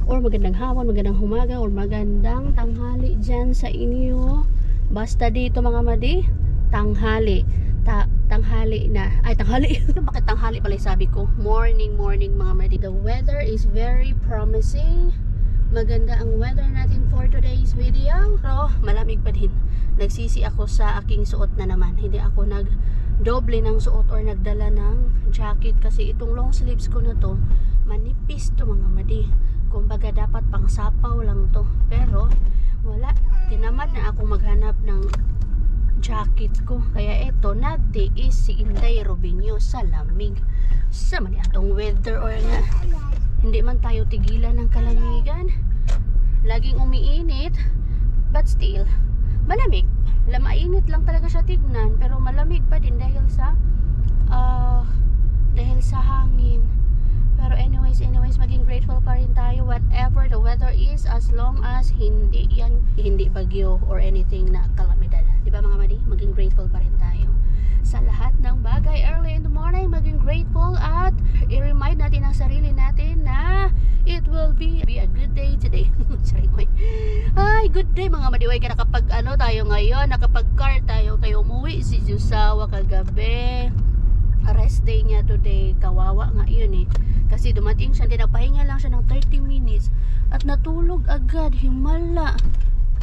or magandang hapon, magandang humaga, or magandang tanghali dyan sa inyo. Basta dito mga madi, tanghali. Tanghali na. Ay, tanghali. Bakit tanghali pala sabi ko? Morning mga madi. The weather is very promising. Maganda ang weather natin for today's video. Pero malamig pa din. Nagsisi ako sa aking suot na naman. Hindi ako nag-doble ng suot or nagdala ng jacket. Kasi itong long sleeves ko na to, manipis to mga madi. Kumbaga dapat pang sapaw lang to. Pero wala. Tinamad na ako maghanap ng jacket ko. Kaya eto, nagtiis si Inday Robinho sa lamig. Sa man atong weather or nga. Hindi man tayo tigilan ng kalamigan. Laging umiinit. But still, malamig. Mainit lang talaga siya tignan. Pero malamig pa din dahil sa hangin. Pero anyways, maging grateful pa rin tayo whatever the weather is, as long as hindi bagyo or anything na kalamidad. Di ba mga madi? Maging grateful pa rin tayo sa lahat ng bagay. Early in the morning, maging grateful at i-remind natin ang sarili natin na it will be a good day today. Sorry, ay, good day mga madiway. Kaya nakapag tayo ngayon, nakapag-car tayo kayo umuwi si Jusawa kagabi. Rest day niya today. Kawawa nga yun eh. Kasi dumating siya, pahinga lang siya ng 30 minutes at natulog agad. Himala.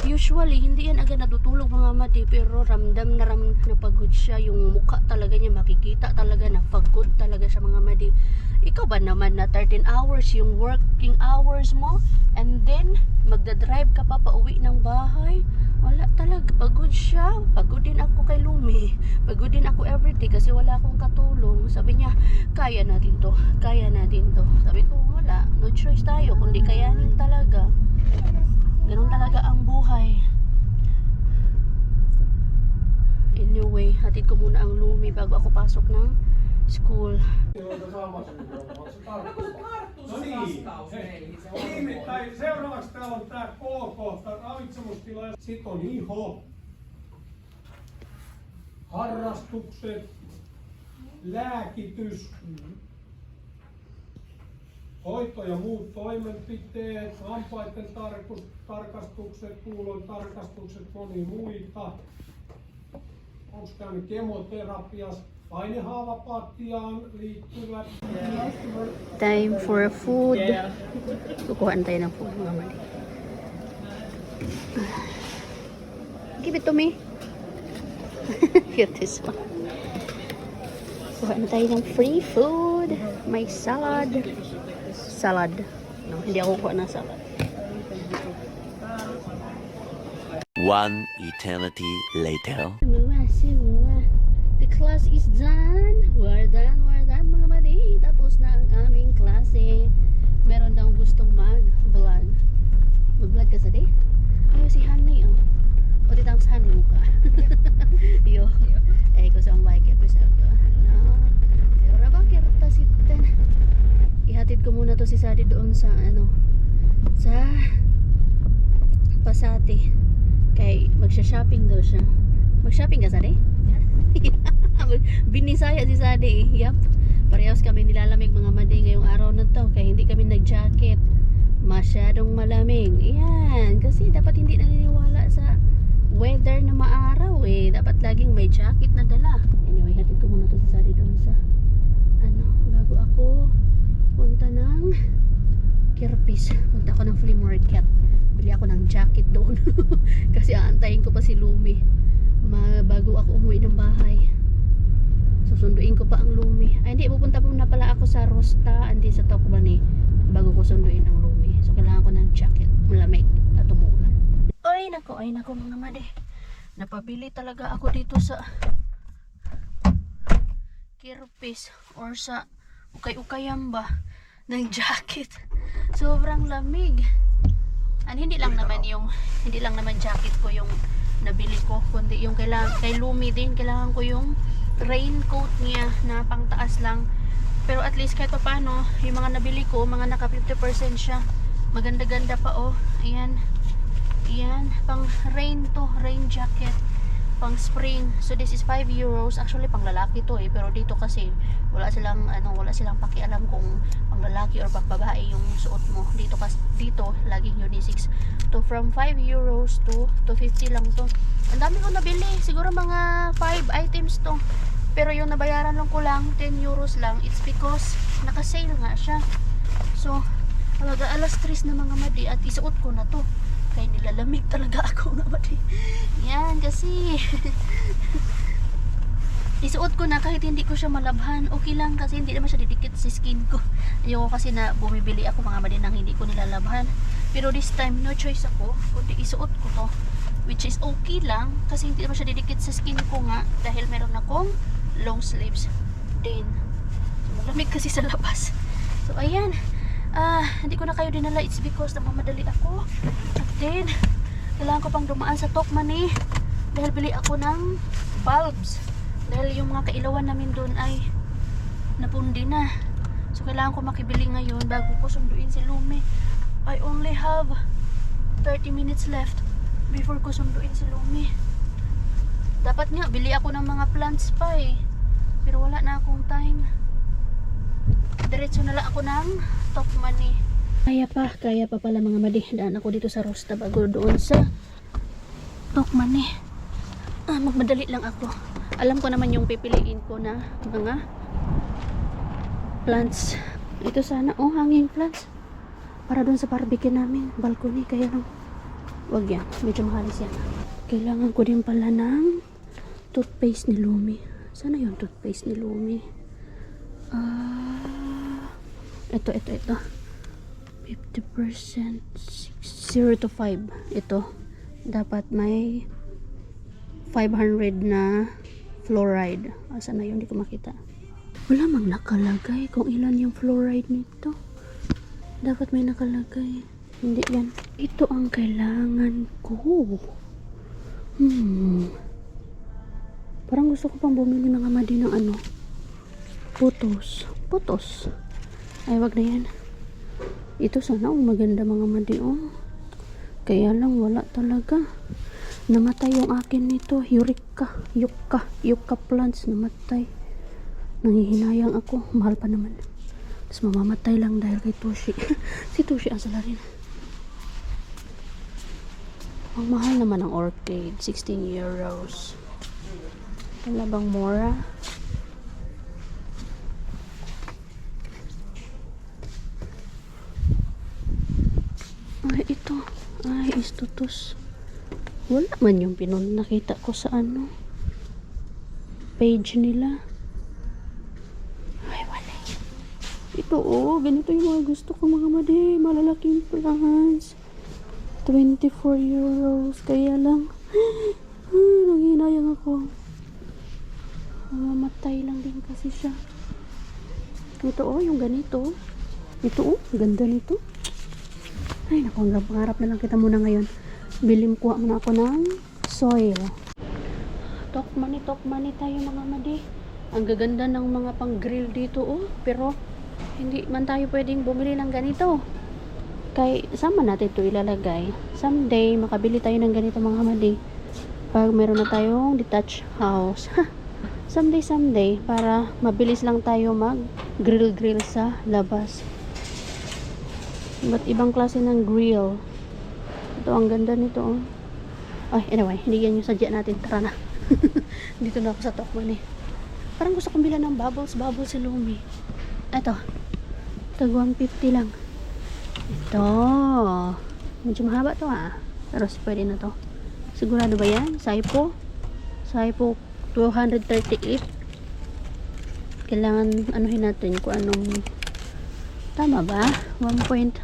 Usually, hindi yan agad natutulog mga mati, pero ramdam na pagod siya. Yung mukha talaga niya, makikita talaga na pagod talaga siya mga mati. Ikaw ba naman na 13 hours yung working hours mo, and then magdadrive ka pa pauwi ng bahay? Wala talaga, pagod siya. Pagod din ako kay Lumi. Pagod din ako everyday kasi wala akong katulong. Sabi niya, kaya natin to. Sabi ko, wala, no choice tayo kundi kayanin talaga. Ganun talaga ang buhay. Anyway, hatid ko muna ang Lumi bago ako pasok ng school. No niin, nimittäin seuraavaksi täällä on tää K-kohta, ravitsemustila, sit on iho, harrastukset, lääkitys, hoito ja muut toimenpiteet, hampaiden tarkastukset, kuulon tarkastukset, moni muita. Onko käynyt kemoterapias, painehaavapattiaan liittyvät. Time for food. Kukuhaan tayo ng food mga mali. Give it to me. Here this one. Kuhaan tayo ng free food. May salad. No, hindi ako kuha ng salad. One eternity later. Semua. The class is done. We're done mga madi. Tapos na ang aming klase. Meron daw gustong mag-vlog. Mag-vlog ka sa day? Ayaw si Honey oh. O titang sa Honey mo ka. Yo. Eh ko sa ang bike episode to. No. Ora ba kirta sitten. Ihatid ko muna to si Sadi doon sa sa Pasati. Kay magsha-shopping daw siya. Mag-shopping ka Sadi? Binisaya si Sadi eh. Yup. Parehas kami nilalamig mga madi ngayong araw na to. Kaya hindi kami nag-jacket. Masyadong malamig. Yan. Kasi dapat hindi naniniwala sa weather na maaraw eh. Dapat laging may jacket na dala. Anyway, hatid ko muna to si Sadi doon sa bago ako punta ng Kirpis. Punta ako ng flea market. Bili ako ng jacket doon. Kasi aantayin ko pa si Lumi bago ako umuwi ng bahay. Susunduin ko pa ang Lumi. Ay hindi, pupunta po na pala ako sa Rosta, hindi sa Tokban eh, bago ko sunduin ang Lumi. So kailangan ko ng jacket, malamig at umuulan. Ay nako mga madi. Napabili talaga ako dito sa Kirpis or sa Ukay-Ukayam ba ng jacket. Sobrang lamig. And hindi lang naman jacket ko yung nabili ko, kundi yung kay Lumi din, kailangan ko yung raincoat niya na pangtaas lang. Pero at least kahit paano, yung mga nabili ko, mga naka 50% siya. Maganda-ganda pa oh. Ayan, pang rain jacket. pang spring. So this is 5 euros. Actually pang lalaki to pero dito kasi wala silang pakialam kung pang lalaki or pang babae yung suot mo. Dito laging unisex. To from 5 euros to 50 lang to. Ang dami ko nabili. Siguro mga 5 items to. Pero yung nabayaran lang ko lang 10 euros lang. It's because naka-sale nga siya. So alaga alas 3 na mga madi at isuot ko na to. Kaya nilalamig talaga ako nga madi. Yan kasi isuot ko na kahit hindi ko siya malabhan. Okay lang kasi hindi naman siya didikit sa skin ko. Ayoko kasi na bumibili ako mga madi nang hindi ko nilalabhan. Pero this time no choice ako kundi isuot ko to. Which is okay lang kasi hindi naman siya didikit sa skin ko nga dahil meron akong long sleeves din. So, malamig kasi sa labas. So ayan. Hindi ko na kayo dinala. It's because namamadali ako. At then, kailangan ko pang dumaan sa Tokmanni dahil bili ako ng bulbs. Dahil yung mga kailawan namin doon ay napundi na. So, kailangan ko makibili ngayon bago ko sunduin si Lumi. I only have 30 minutes left before ko sunduin si Lumi. Dapat nga, bili ako ng mga plants pa pero wala na akong time. Diretso na lang ako ng Tokmanni. Kaya pa pala mga madi. Daan ako dito sa Rosta bago doon sa Tokmanni. Magmadali lang ako. Alam ko naman yung pipiliin ko na mga plants. Ito sana, hanging plants. Para doon sa barbecue namin, balcony. Kaya lang, wag yan. Medyo mahalis yan. Kailangan ko din pala ng toothpaste ni Lumi. Sana yung toothpaste ni Lumi? Ito. 50%, 0 to 5. Ito. Dapat may 500 na fluoride. Asa na yun? Hindi ko makita. Wala mang nakalagay kung ilan yung fluoride nito. Dapat may nakalagay. Hindi yan. Ito ang kailangan ko. Parang gusto ko pang bumili mga madi ng ano. Putos. Ay, wag na yan. Ito sana maganda mga madi Kaya lang wala talaga. Namatay yung akin nito. Yucca plants namatay. Nangihinayang ako. Mahal pa naman. Tapos mamamatay lang dahil kay Toshi. Si Toshi ang sala rin. Ang mahal naman ng orchid. 16 euros. Wala bang mura? Ay, ito. Ay, istutos. Wala man yung nakita ko sa page nila. Ay, wala. Ito, ganito yung mga gusto ko mga madi. Malalaking plants. 24 euros. Kaya lang, nanghinayang ako. Mamatay lang din kasi siya. Ito, yung ganito. Ito, ganda nito. Ay, naku, pangarap na lang kita muna ngayon. Kuha muna ako ng soil. Tokmanni tayo mga madi. Ang gaganda ng mga pang-grill dito, pero hindi man tayo pwedeng bumili ng ganito. Kaya sama natin ito ilalagay. Someday, makabili tayo ng ganito mga madi. Pag meron na tayong detached house. Someday, para mabilis lang tayo mag-grill sa labas. Ba't ibang klase ng grill? Ito, ang ganda nito. Ay, anyway, hindi yan yung sadya natin. Tara na. Dito na ako sa Tokmanni. Parang gusto kong bilan ng bubbles si Lumi. Ito. Tag 150 lang. Ito. Medyo mahaba to pero pwede na to. Sigurado ba yan? Saipo 238. Kailangan anuhin natin kung anong tama ba? 1.50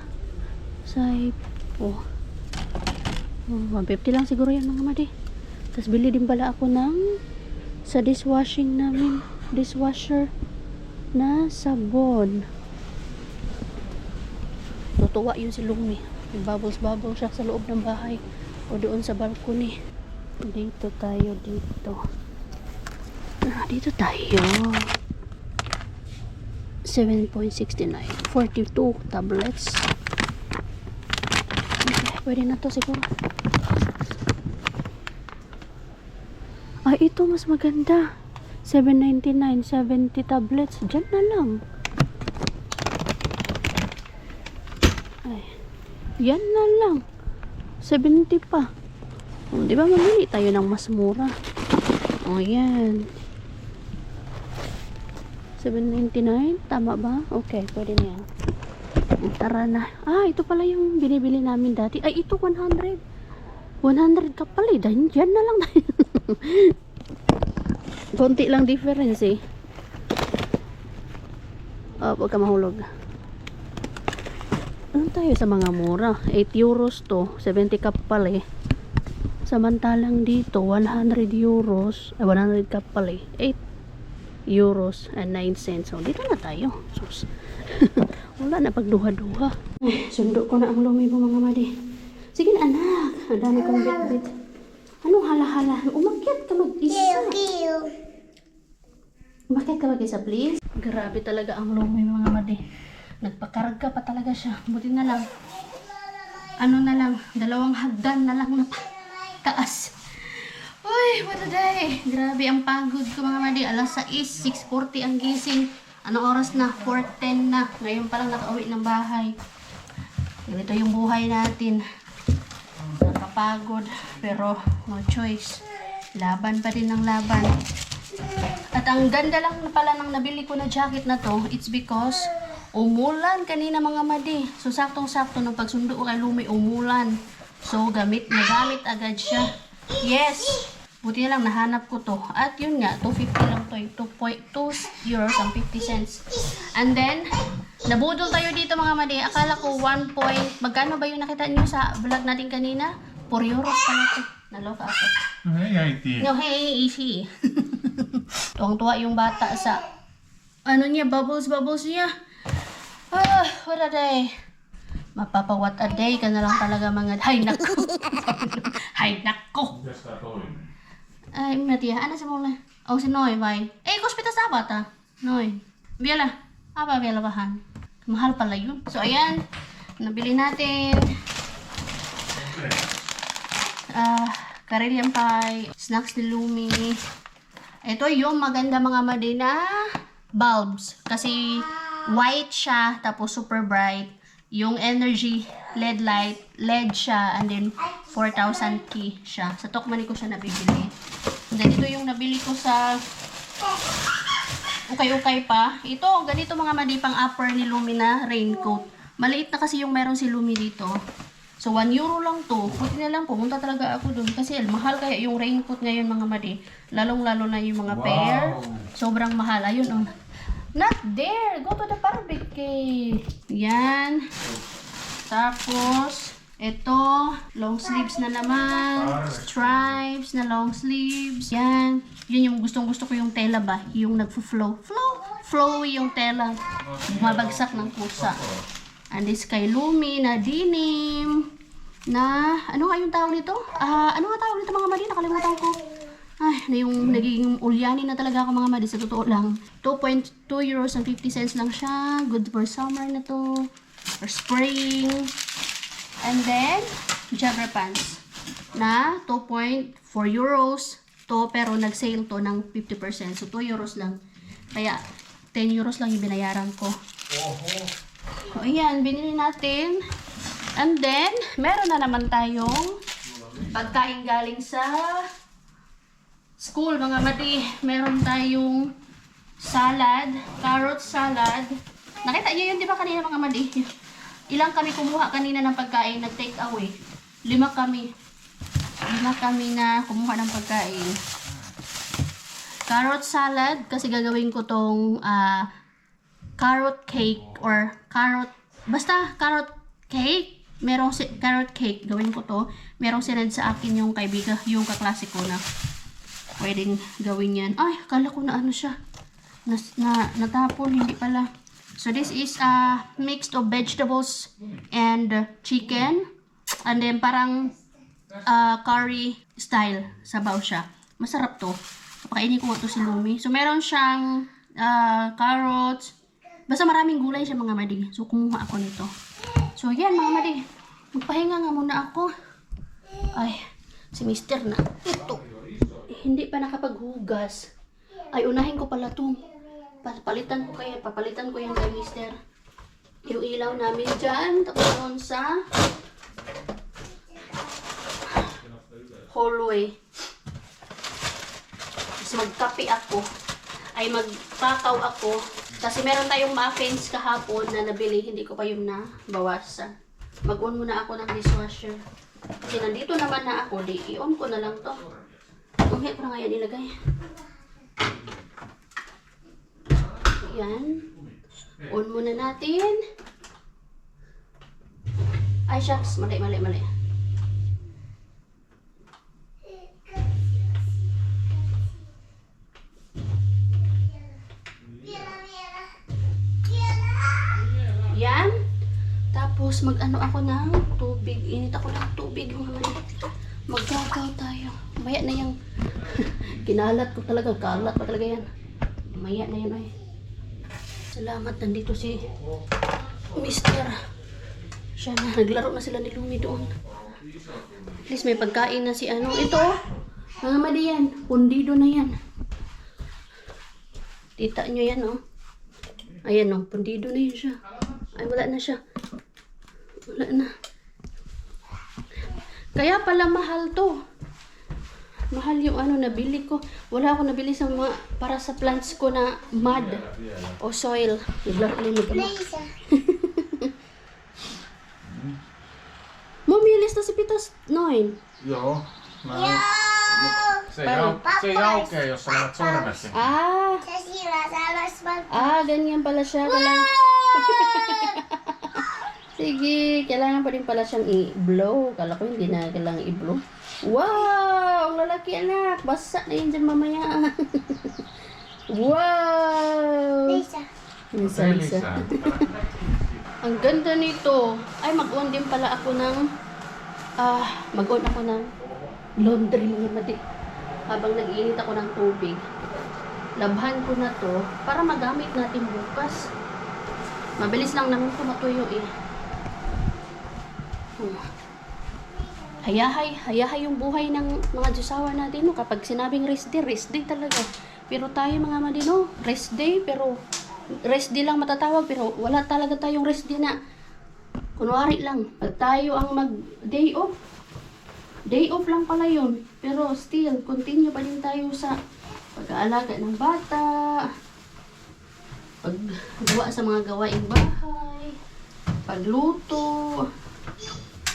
lang siguro yan mga madi. Tapos bili din pala ako sa dishwasher na sabon. Tutuwa yun si Lumi. Bubbles siya sa loob ng bahay o doon sa balcony. Dito tayo. Dito tayo. 7.69. 42 tablets. Okay, pwede na to siguro. Ay, ito mas maganda. 7.99, 70 tablets. Diyan na lang. Ay, yan na lang. 70 pa. O, di ba mamili tayo ng mas mura? O, yan. 7.99? Tama ba? Okay, pwede na yan. Tara na. Ah, ito pala yung binibili namin dati. Ay, ito 100. 100 ka pala. Yan na lang. Konti lang difference eh. Oh, huwag ka mahulog. Ano tayo sa mga mura? 8 euros to. 70 ka pala eh. Samantalang dito, 100 euros. 100 ka pala eh. 8 euros and 9 cents. So, dito na tayo. Sus. Wala na pagduha-duha. Sundo ko na ang lumi mo mga madi. Sige na anak. Ang dami kong bit-bit. Anong hala-hala? Umakyat ka mag-isa. Umakyat ka mag-isa please. Grabe talaga ang lumi mga madi. Nagpakarga pa talaga siya. Buti na lang. Ano na lang. 2 hagdan na lang na taas. Uy, what a day. Grabe ang pagod ko mga madi. Alas 6, 6:40 ang gising. Anong oras na? 4:10 na. Ngayon pa lang nakauwi ng bahay. Ito yung buhay natin. Nakapagod. Pero no choice. Laban pa din ng laban. At ang ganda lang pala ng nabili ko na jacket na to. It's because umulan kanina mga madi. So saktong-sakto nung pagsundo ko kay Lumi, umulan. So nagamit agad siya. Yes! Buti na lang nahanap ko to. At yun nga, 2.50 lang to. 2 euros and 50 cents. And then, nabudol tayo dito mga madi. Akala ko 1 point. Magkano ba yung nakita niyo sa vlog natin kanina? 4 euros pala to. Naloka ako. No, hey, easy. Tuwang-tuwa yung bata sa ano niya, bubbles niya. Ah, what a day. Mapapa-what a day ka na lang talaga mga... Hay, nako. Hay, nako. Ay, Matia, ano sa mula? Oh, si Noy, bay. Eh, kuspita sa bata. Noy. Biala. Apa, biala bahan. Mahal pala yun. So, ayan. Nabili natin. Carillion pie. Snacks ni Lumi. Ito yung maganda mga madina bulbs. Kasi white siya, tapos super bright. Yung energy LED light, LED siya, and then 4,000 key siya. Sa Tokmani ko siya nabibili. And then ito yung nabili ko sa ukay-ukay pa. Ito, ganito mga madipang upper ni Lumi na raincoat. Maliit na kasi yung meron si Lumi dito. So 1 euro lang to. Buti na lang, pumunta talaga ako dun. Kasi mahal kaya yung raincoat ngayon mga madi. Lalong-lalo na yung mga pair. Sobrang mahal. Ayun, oh. Not there. Go to the barbecue. Yan. Tapos, ito, long sleeves na naman. Stripes na long sleeves. Yan. Yun yung gustong-gusto ko yung tela ba? Yung nagfo-flow. Flowy yung tela. Mabagsak ng pusa. And this kay Lumi na denim. Na, ano nga yung tawag nito? Ano nga tawag nito mga madi? Nakalimutan ko. Ay, na yung naging ulyani na talaga ako mga madi, sa totoo lang. 2.2 euros and 50 cents lang siya. Good for summer na to. For spring. And then, jogger pants. Na 2.4 euros to, pero nag-sale to ng 50%. So, 2 euros lang. Kaya, 10 euros lang yung binayaran ko. So, ayan, binili natin. And then, meron na naman tayong pagkain galing sa school, mga mati. Meron tayong salad, carrot salad. Nakita niyo yun, di ba kanina mga mati? Ilang kami kumuha kanina ng pagkain, nag-take away. 5 kami. 5 kami na kumuha ng pagkain. Carrot salad, kasi gagawin ko tong carrot cake or carrot, basta carrot cake. Merong carrot cake, gawin ko to. Merong sinend sa akin yung kaibigan, yung kaklase ko na pwedeng gawin yan. Ay, akala ko na ano siya. Natapon, hindi pala. So, this is a mix of vegetables and chicken. And then, parang curry style. Sabaw siya. Masarap to. Pakainin ko ito si Lumi. So, meron siyang carrots. Basta maraming gulay siya mga madi. So, kumuha ako nito. So, yan mga madi. Magpahinga nga muna ako. Ay, si Mister na. Ito. hindi pa nakapaghugas. Ay, unahin ko pala itong papalitan ko yan kay mister. Yung ilaw namin dyan, tapos doon sa hallway. Tapos magkape ako. Ay, magpakaw ako. Kasi meron tayong muffins kahapon na nabili. Hindi ko pa yung nabawasan. Mag-on muna ako ng dishwasher. Kasi nandito naman na ako. I-on ko na lang to. Umiyak ko na nga yan ilagay. Yan. On muna natin. Ay, shucks. Mali. Yan. Tapos mag-ano ako ng tubig. Init ako ng tubig mga mali. Magkakaw tayo. Maya na yung kinalat ko talaga. Kalat pa talaga yan. Maya na yun ay. Salamat, nandito si Mister. Siya na, naglaro na sila ni Lumi doon. At least may pagkain na si ano. Ito, mga mali yan. Pundido na yan. Tita nyo yan, oh. Ayan, oh. Pundido na yun siya. Ay, wala na siya. Wala na. Kaya pala mahal to. Mahal yung ano nabili ko. Wala ako nabili sa mga para sa plants ko na mud o soil. Naglaro na yung Mamilis na si Pitas noin. Joo. Se ei aukea, jos sä laitat sormesi. Ganyan pala siya. Sige, kailangan pa rin pala siyang i-blow. Kala ko hindi na kailangan i-blow. Wow! Ang lalaki anak! Basa na yun dyan mamaya. Wow! Lisa. Ang ganda nito. Ay, mag-on din pala ako ng mag-on ako ng laundry mga madi. Habang nag-iinit ako ng tubig. Labhan ko na to para magamit natin bukas. Mabilis lang naman ito matuyo eh. Hayahay yung buhay ng mga Diyosawa natin no? Kapag sinabing rest day talaga. Pero tayo mga madino, rest day pero rest day lang matatawag pero wala talaga tayong rest day na kunwari lang. Pag tayo ang mag day off lang pala yun. Pero still, continue pa din tayo sa pag-aalaga ng bata, paggawa sa mga gawaing bahay, pagluto.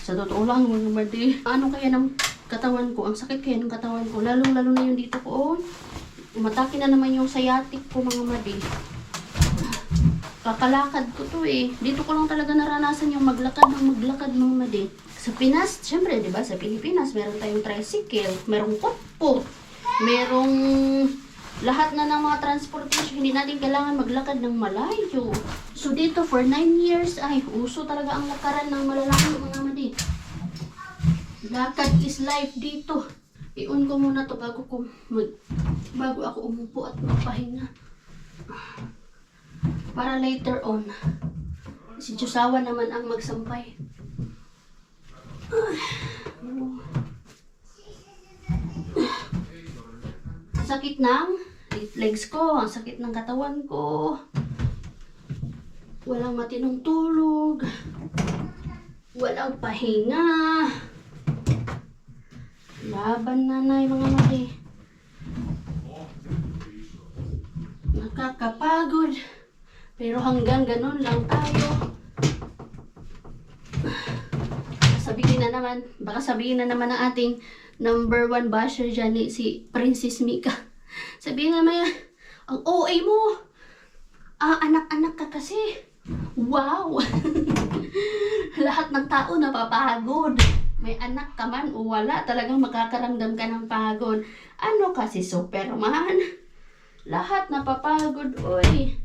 Sa totoo lang, mga madi, ano kaya ng katawan ko? Ang sakit kaya ng katawan ko. Lalo na yung dito ko. Umatake na naman yung sciatic ko, mga madi. Kakalakad ko to eh. Dito ko lang talaga naranasan yung maglakad, mga madi. Sa Pinas, syempre, di ba? Sa Pilipinas, meron tayong tricycle, merong putput, merong lahat na ng mga transportation. Hindi natin kailangan maglakad ng malayo. So dito for 9 years, ay uso talaga ang lakaran ng malalayo mga madi. Lakad is life dito. I-on ko muna to bago ako umupo at magpahinga. Para later on, si Diyosawa naman ang magsampay. Sakit ng legs ko, ang sakit ng katawan ko. Walang matinong tulog. Walang pahinga. Laban nanay mga mali. Nakakapagod. Pero hanggang ganun lang tayo. Baka sabihin na naman ng ating number 1 basher dyan si Princess Mika. Sabihin naman yan, ang OA mo. Anak-anak ka kasi. Wow! Lahat ng tao napapagod. May anak ka man o wala, talagang makakaramdam ka ng pagod. Ano kasi Superman? Lahat napapagod, oy.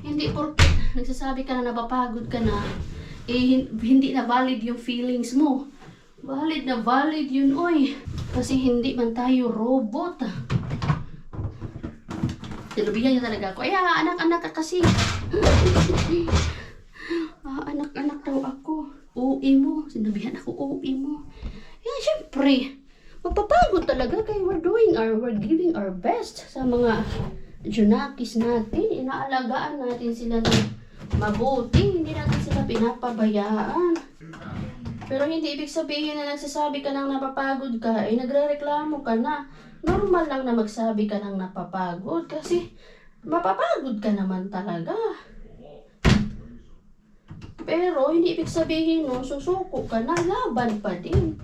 Hindi porket nagsasabi ka na napapagod ka na, eh hindi na valid yung feelings mo. Valid na valid yun, oy. Kasi hindi man tayo robot. Tinubigan niya talaga ako. Ay, anak-anak ka kasi. Anak-anak daw ako. OA mo. Sinabihan ako, OA mo. Yan, syempre. Mapapagod talaga kaya we're giving our best sa mga Junakis natin. Inaalagaan natin sila ng mabuti. Hindi natin sila pinapabayaan. Pero hindi ibig sabihin na nagsasabi ka ng napapagod ka, nagrereklamo ka na. Normal lang na magsabi ka ng napapagod kasi mapapagod ka naman talaga. Pero hindi ibig sabihin no, susuko ka na, laban pa din.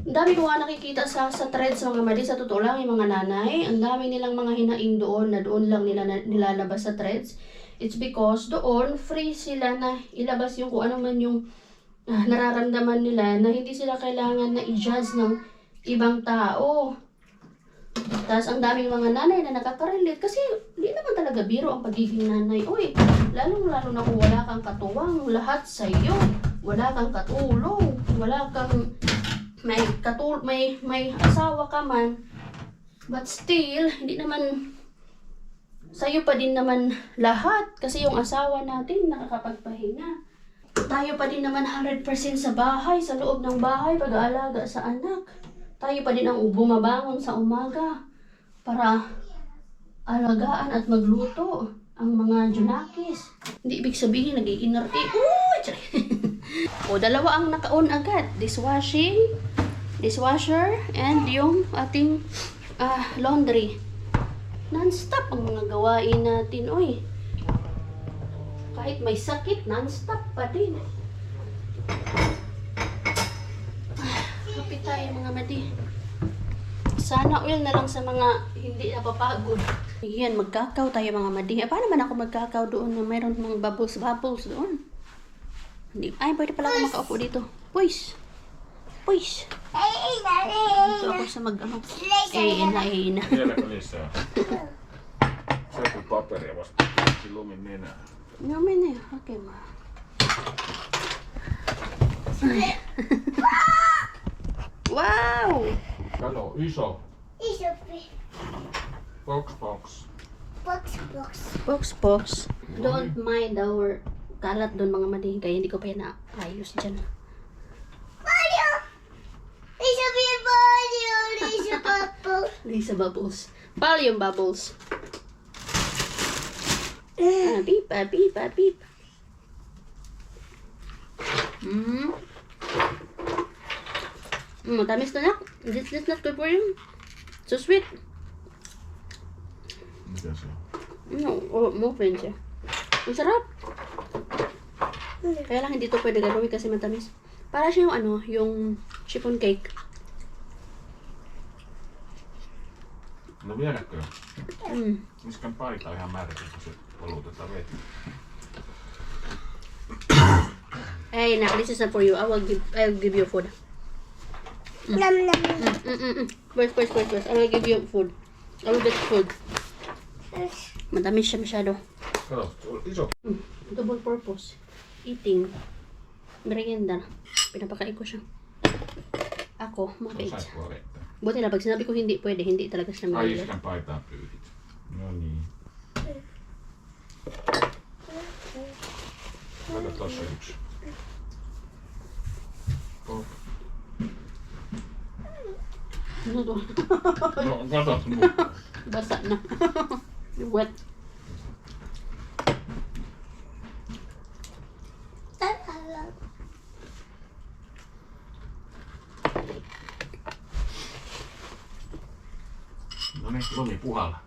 Ang dami ko nga nakikita sa threads mga madi, sa totoo lang yung mga nanay, ang dami nilang mga hinaing doon na doon lang nila nilalabas sa threads. It's because doon free sila na ilabas yung kung ano man yung nararamdaman nila na hindi sila kailangan na i-judge ng ibang tao. Tapos ang daming mga nanay na nakaka-relate kasi hindi naman talaga biro ang pagiging nanay. Uy, lalong-lalo na kung wala kang katuwang, lahat sa iyo. Wala kang katulong, wala kang may asawa ka man. But still, hindi naman sa'yo pa din naman lahat kasi yung asawa natin nakakapagpahinga. Tayo pa din naman 100% sa bahay, sa loob ng bahay, pag-aalaga sa anak. Tayo pa din ang bumabangon sa umaga para alagaan at magluto ang mga Junakis. Hindi ibig sabihin nag-iinarte. O, dalawa ang naka-on agad. Dishwasher, and yung ating laundry. Non-stop ang mga gawain natin, oy. Kahit may sakit, non-stop pa din. Kapit tayo mga madi. Sana oil na lang sa mga hindi napapagod. Ayan, magkakaw tayo mga madi. Paano man ako magkakaw doon na mayroon mga bubbles doon? Hindi. Ay, pwede pala ako makaupo dito. Push. So ako sa mag-ano. Ina. Vieläkö lisää? Se kun paperia vasta lumin nenää. No menee hakemaan. Wow! Kato, iso. Isompi. Box. Box. Don't mind our kalat doon mga madi. Kaya hindi ko pa yan naayos dyan. Mario! Isompi Mario! Lisa Papo. Lisa Bubbles. Volume Bubbles. Beep. Matamis na. This is not good for you. So sweet. Mitä se on? No, muffin siya. Ang sarap. Kaya lang hindi to pwede gagawin kasi matamis. Para siya yung yung chiffon cake. No vieläkö? Mm. Miskän paita ihan märkä, kun se polutetaan veti. Hey, now this is not for you. I'll give you food. Nam. First. I will give you food. I will get food. Matamis siya masyado. Kato, se on iso. Double purpose. Eating. Merienda. Pinapakain ko siya. Ako, mabait. Saipua vettä. Buti na, pag sinabi ko hindi pwede, hindi talaga siya Ai mabait. iskän paitaan pyyhit. No niin. Kato tossa yksi. Pop. Ano to? No katot muu. Basa na. Wet. No niin, lumi puhalla.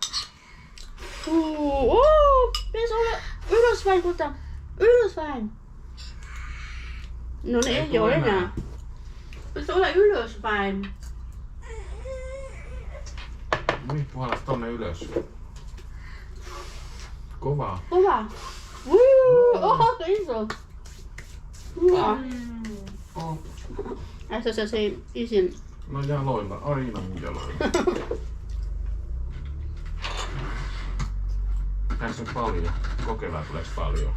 Pitäisi olla ylöspäin, kuta. Ylöspäin. No ne ei ole enää. Pitäisi olla ylöspäin. Lumi puhallas tonne ylös. Kovaa. Kova. Oho, iso. Hyvä. Oh. Se isin. No jaloilla, aina mun jaloilla. Tässä on paljon. Kokeillaan tuleeko paljon.